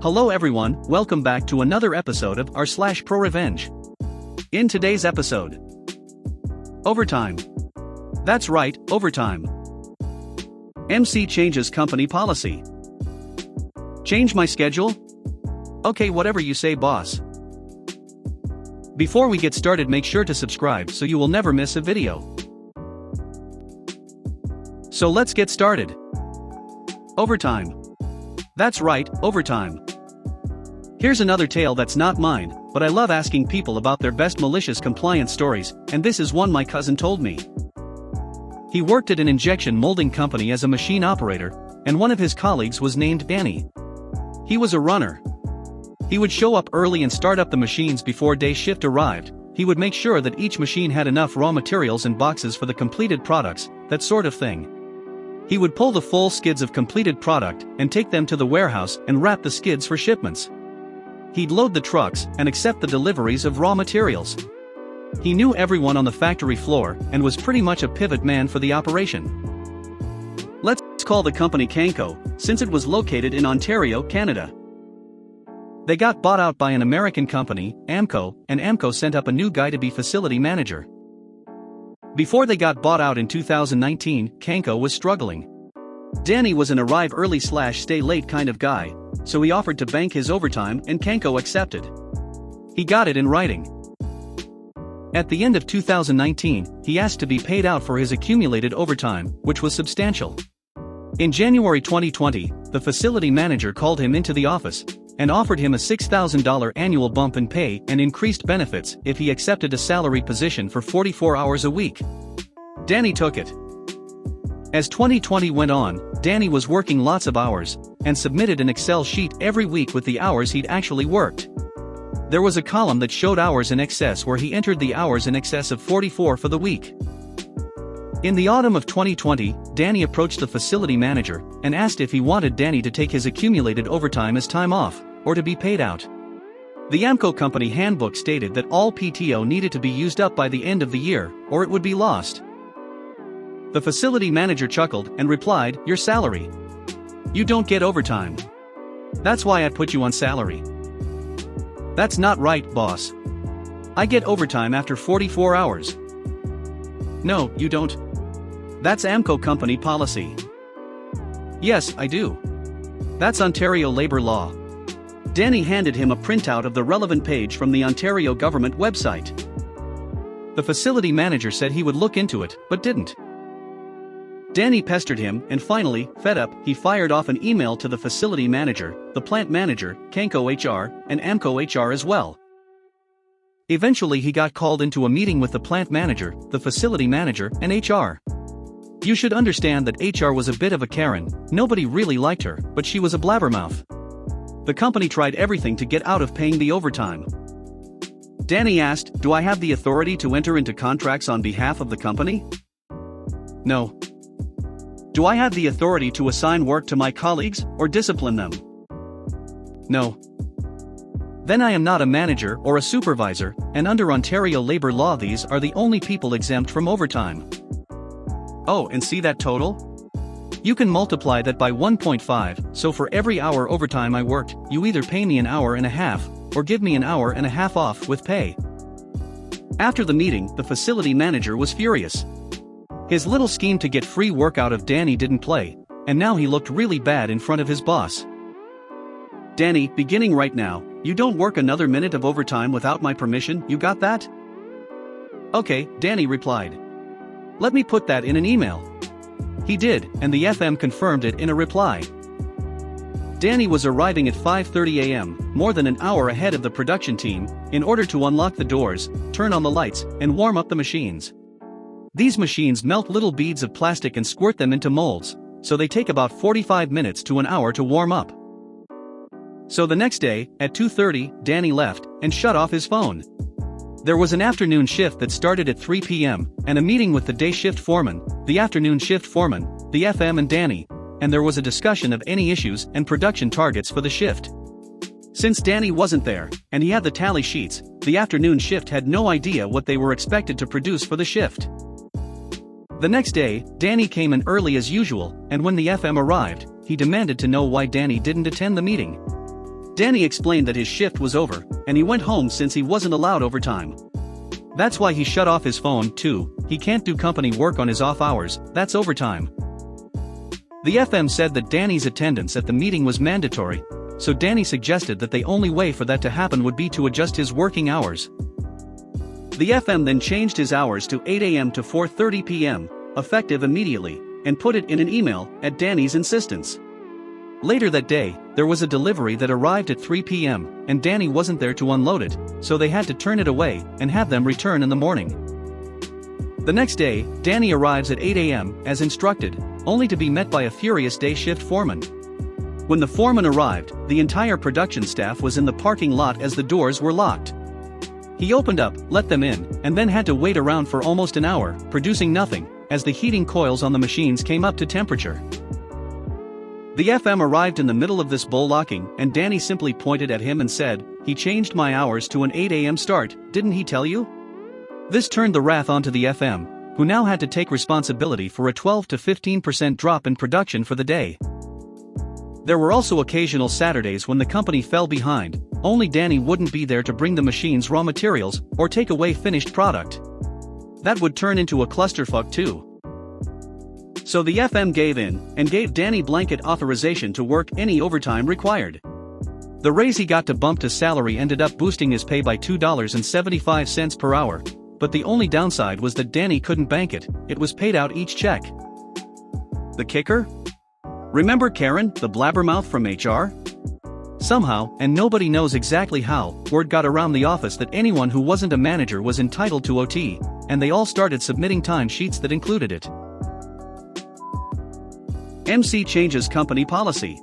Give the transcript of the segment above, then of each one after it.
Hello everyone, welcome back to another episode of r/ProRevenge. In today's episode, overtime. That's right, overtime. MC changes company policy. Change my schedule? Okay, whatever you say, boss. Before we get started, make sure to subscribe so you will never miss a video. So let's get started. Overtime. That's right, overtime. Here's another tale that's not mine, but I love asking people about their best malicious compliance stories, and this is one my cousin told me. He worked at an injection molding company as a machine operator, and one of his colleagues was named Danny. He was a runner. He would show up early and start up the machines before day shift arrived. He would make sure that each machine had enough raw materials and boxes for the completed products, that sort of thing. He would pull the full skids of completed product and take them to the warehouse and wrap the skids for shipments. He'd load the trucks and accept the deliveries of raw materials. He knew everyone on the factory floor and was pretty much a pivot man for the operation. Let's call the company Canco, since it was located in Ontario, Canada. They got bought out by an American company, Amco, and Amco sent up a new guy to be facility manager. Before they got bought out in 2019, Canco was struggling. Danny was an arrive early/stay late kind of guy, so he offered to bank his overtime and Canco accepted. He got it in writing. At the end of 2019, he asked to be paid out for his accumulated overtime, which was substantial. In January 2020, the facility manager called him into the office and offered him a $6,000 annual bump in pay and increased benefits if he accepted a salary position for 44 hours a week. Danny took it. As 2020 went on, Danny was working lots of hours and submitted an Excel sheet every week with the hours he'd actually worked. There was a column that showed hours in excess where he entered the hours in excess of 44 for the week. In the autumn of 2020, Danny approached the facility manager and asked if he wanted Danny to take his accumulated overtime as time off, or to be paid out. The Amco company handbook stated that all PTO needed to be used up by the end of the year, or it would be lost. The facility manager chuckled and replied, "Your salary. You don't get overtime. That's why I put you on salary." "That's not right, boss. I get overtime after 44 hours. "No, you don't. That's Amco company policy." "Yes, I do. That's Ontario labor law." Danny handed him a printout of the relevant page from the Ontario government website. The facility manager said he would look into it, but didn't. Danny pestered him, and finally, fed up, he fired off an email to the facility manager, the plant manager, Canco HR, and Amco HR as well. Eventually he got called into a meeting with the plant manager, the facility manager, and HR. You should understand that HR was a bit of a Karen. Nobody really liked her, but she was a blabbermouth. The company tried everything to get out of paying the overtime. Danny asked, "Do I have the authority to enter into contracts on behalf of the company?" "No." "Do I have the authority to assign work to my colleagues, or discipline them?" "No." "Then I am not a manager or a supervisor, and under Ontario labor law these are the only people exempt from overtime." "Oh, and see that total? You can multiply that by 1.5, so for every hour overtime I worked, you either pay me an hour and a half, or give me an hour and a half off with pay." After the meeting, the facility manager was furious. His little scheme to get free work out of Danny didn't play, and now he looked really bad in front of his boss. "Danny, beginning right now, you don't work another minute of overtime without my permission, you got that?" "Okay," Danny replied. "Let me put that in an email." He did, and the FM confirmed it in a reply. Danny was arriving at 5:30 a.m., more than an hour ahead of the production team, in order to unlock the doors, turn on the lights, and warm up the machines. These machines melt little beads of plastic and squirt them into molds, so they take about 45 minutes to an hour to warm up. So the next day, at 2:30, Danny left and shut off his phone. There was an afternoon shift that started at 3 p.m., and a meeting with the day shift foreman, the afternoon shift foreman, the FM and Danny, and there was a discussion of any issues and production targets for the shift. Since Danny wasn't there, and he had the tally sheets, the afternoon shift had no idea what they were expected to produce for the shift. The next day, Danny came in early as usual, and when the FM arrived, he demanded to know why Danny didn't attend the meeting. Danny explained that his shift was over, and he went home since he wasn't allowed overtime. That's why he shut off his phone, too. He can't do company work on his off hours, that's overtime. The FM said that Danny's attendance at the meeting was mandatory, so Danny suggested that the only way for that to happen would be to adjust his working hours. The FM then changed his hours to 8 a.m. to 4:30 p.m., effective immediately, and put it in an email, at Danny's insistence. Later that day, there was a delivery that arrived at 3 p.m., and Danny wasn't there to unload it, so they had to turn it away and have them return in the morning. The next day, Danny arrives at 8 a.m., as instructed, only to be met by a furious day shift foreman. When the foreman arrived, the entire production staff was in the parking lot as the doors were locked. He opened up, let them in, and then had to wait around for almost an hour, producing nothing, as the heating coils on the machines came up to temperature. The FM arrived in the middle of this bullocking, and Danny simply pointed at him and said, "He changed my hours to an 8 a.m. start, didn't he tell you?" This turned the wrath onto the FM, who now had to take responsibility for a 12 to 15% drop in production for the day. There were also occasional Saturdays when the company fell behind, only Danny wouldn't be there to bring the machines raw materials, or take away finished product. That would turn into a clusterfuck too. So the FM gave in, and gave Danny blanket authorization to work any overtime required. The raise he got to bump his salary ended up boosting his pay by $2.75 per hour, but the only downside was that Danny couldn't bank it, it was paid out each check. The kicker? Remember Karen, the blabbermouth from HR? Somehow, and nobody knows exactly how, word got around the office that anyone who wasn't a manager was entitled to OT, and they all started submitting time sheets that included it. MC changes company policy.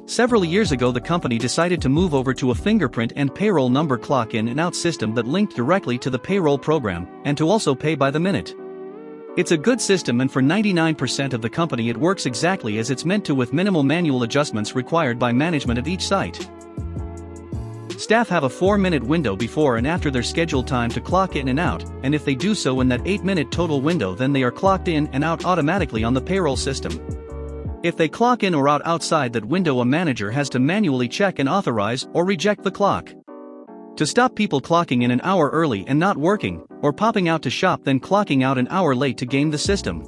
Several years ago the company decided to move over to a fingerprint and payroll number clock in and out system that linked directly to the payroll program, and to also pay by the minute. It's a good system, and for 99% of the company it works exactly as it's meant to, with minimal manual adjustments required by management of each site. Staff have a 4-minute window before and after their scheduled time to clock in and out, and if they do so in that 8-minute total window, then they are clocked in and out automatically on the payroll system. If they clock in or out outside that window, a manager has to manually check and authorize or reject the clock. To stop people clocking in an hour early and not working, or popping out to shop then clocking out an hour late to game the system.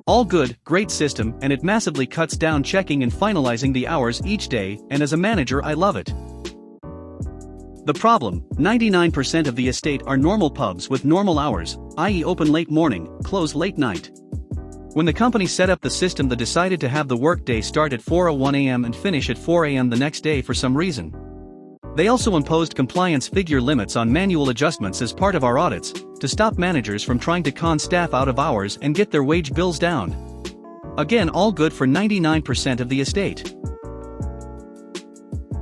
All good, great system, and it massively cuts down checking and finalizing the hours each day, and as a manager I love it. The problem, 99% of the estate are normal pubs with normal hours, i.e. open late morning, close late night. When the company set up the system, they decided to have the workday start at 4:01 a.m. and finish at 4 a.m. the next day for some reason. They also imposed compliance figure limits on manual adjustments as part of our audits, to stop managers from trying to con staff out of hours and get their wage bills down. Again, all good for 99% of the estate.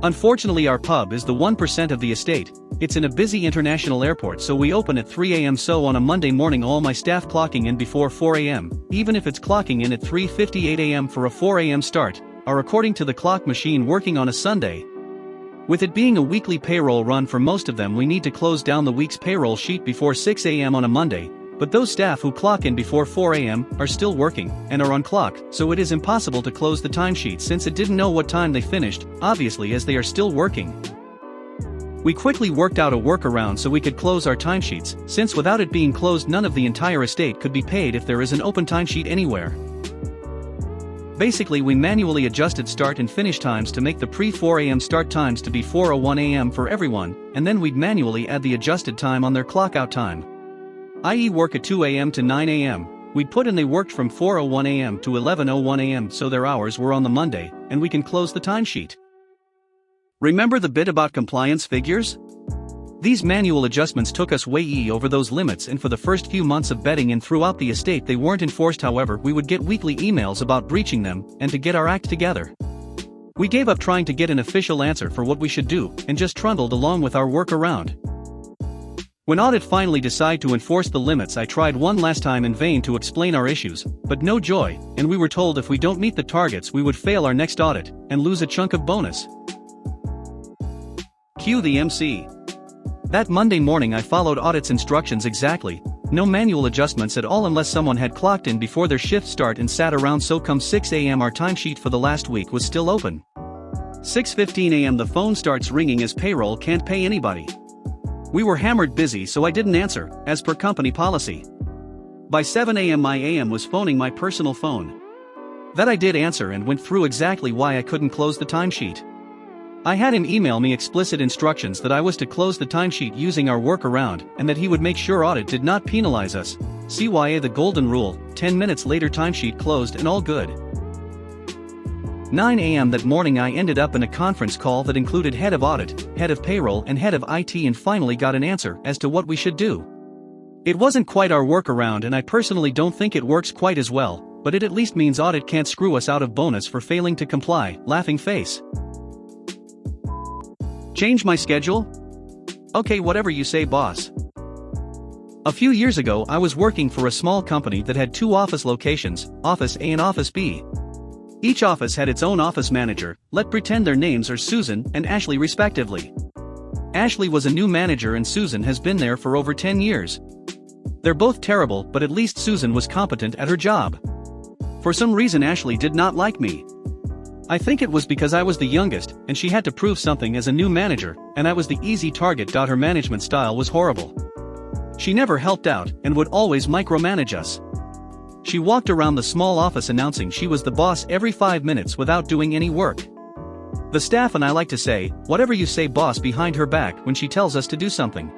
Unfortunately, our pub is the 1% of the estate. It's in a busy international airport, so we open at 3 a.m. So on a Monday morning all my staff clocking in before 4 a.m., even if it's clocking in at 3:58 a.m. for a 4 a.m. start, are according to the clock machine working on a Sunday. With it being a weekly payroll run for most of them, we need to close down the week's payroll sheet before 6 a.m. on a Monday, but those staff who clock in before 4 a.m. are still working, and are on clock, so it is impossible to close the timesheet since it didn't know what time they finished, obviously, as they are still working. We quickly worked out a workaround so we could close our timesheets, since without it being closed none of the entire estate could be paid if there is an open timesheet anywhere. Basically, we manually adjusted start and finish times to make the pre-4 a.m. start times to be 4:01 a.m. for everyone, and then we'd manually add the adjusted time on their clock out time. I.e. work at 2 a.m. to 9 a.m., we'd put in they worked from 4:01 a.m. to 11:01 a.m. so their hours were on the Monday, and we can close the timesheet. Remember the bit about compliance figures? These manual adjustments took us way over those limits, and for the first few months of betting and throughout the estate they weren't enforced. However, we would get weekly emails about breaching them, and to get our act together, we gave up trying to get an official answer for what we should do, and just trundled along with our workaround. When audit finally decided to enforce the limits, I tried one last time in vain to explain our issues, but no joy, and we were told if we don't meet the targets we would fail our next audit, and lose a chunk of bonus. Cue the MC. That Monday morning I followed audit's instructions exactly, no manual adjustments at all unless someone had clocked in before their shift start and sat around, so come 6 a.m. our timesheet for the last week was still open. 6:15 a.m. the phone starts ringing as payroll can't pay anybody. We were hammered busy so I didn't answer, as per company policy. By 7 a.m. my AM was phoning my personal phone. That I did answer and went through exactly why I couldn't close the timesheet. I had him email me explicit instructions that I was to close the timesheet using our workaround and that he would make sure audit did not penalize us. CYA the golden rule. 10 minutes later timesheet closed and all good. 9 a.m. that morning I ended up in a conference call that included head of audit, head of payroll and head of IT and finally got an answer as to what we should do. It wasn't quite our workaround and I personally don't think it works quite as well, but it at least means audit can't screw us out of bonus for failing to comply. Laughing face. Change my schedule? Okay, whatever you say, boss. A few years ago I was working for a small company that had 2 office locations, Office A and Office B. Each office had its own office manager, let's pretend their names are Susan and Ashley respectively. Ashley was a new manager and Susan has been there for over 10 years. They're both terrible, but at least Susan was competent at her job. For some reason Ashley did not like me. I think it was because I was the youngest, and she had to prove something as a new manager, and I was the easy target. Her management style was horrible. She never helped out, and would always micromanage us. She walked around the small office announcing she was the boss every 5 minutes without doing any work. The staff and I like to say, "Whatever you say, boss," behind her back when she tells us to do something.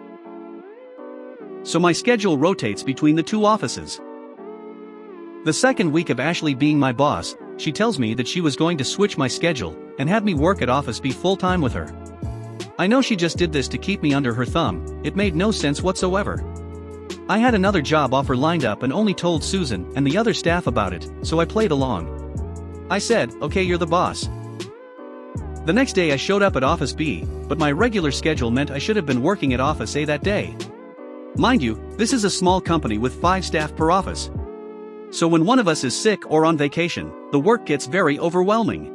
So my schedule rotates between the 2 offices. The second week of Ashley being my boss, she tells me that she was going to switch my schedule and have me work at Office B full-time with her. I know she just did this to keep me under her thumb. It made no sense whatsoever. I had another job offer lined up and only told Susan and the other staff about it, so I played along. I said, "Okay, you're the boss." The next day I showed up at Office B, but my regular schedule meant I should have been working at Office A that day. Mind you, this is a small company with 5 staff per office. So when one of us is sick or on vacation, the work gets very overwhelming.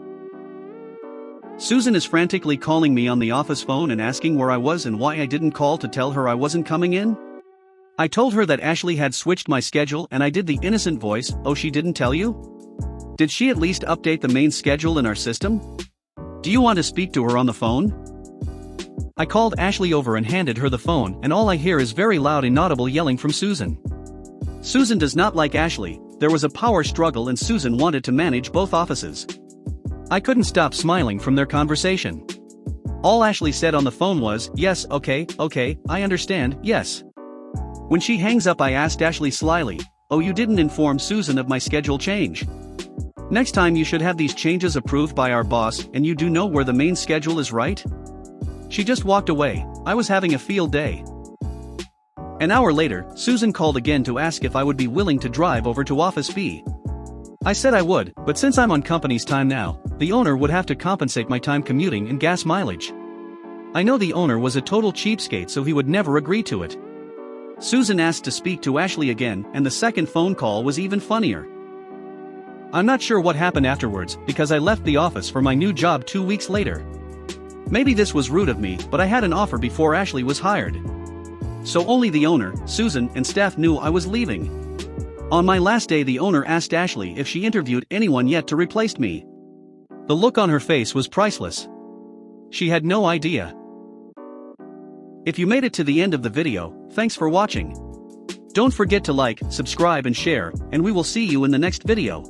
Susan is frantically calling me on the office phone and asking where I was and why I didn't call to tell her I wasn't coming in. I told her that Ashley had switched my schedule and I did the innocent voice, "Oh, she didn't tell you? Did she at least update the main schedule in our system? Do you want to speak to her on the phone?" I called Ashley over and handed her the phone and all I hear is very loud inaudible yelling from Susan. Susan does not like Ashley. There was a power struggle and Susan wanted to manage both offices. I couldn't stop smiling from their conversation. All Ashley said on the phone was, "Yes, okay, I understand, yes." When she hangs up I asked Ashley slyly, "Oh, you didn't inform Susan of my schedule change? Next time you should have these changes approved by our boss and you do know where the main schedule is, right?" She just walked away. I was having a field day. An hour later, Susan called again to ask if I would be willing to drive over to Office B. I said I would, but since I'm on company's time now, the owner would have to compensate my time commuting and gas mileage. I know the owner was a total cheapskate so he would never agree to it. Susan asked to speak to Ashley again and the second phone call was even funnier. I'm not sure what happened afterwards because I left the office for my new job 2 weeks later. Maybe this was rude of me, but I had an offer before Ashley was hired. So only the owner, Susan, and staff knew I was leaving. On my last day the owner asked Ashley if she interviewed anyone yet to replace me. The look on her face was priceless. She had no idea. If you made it to the end of the video, thanks for watching. Don't forget to like, subscribe and share, and we will see you in the next video.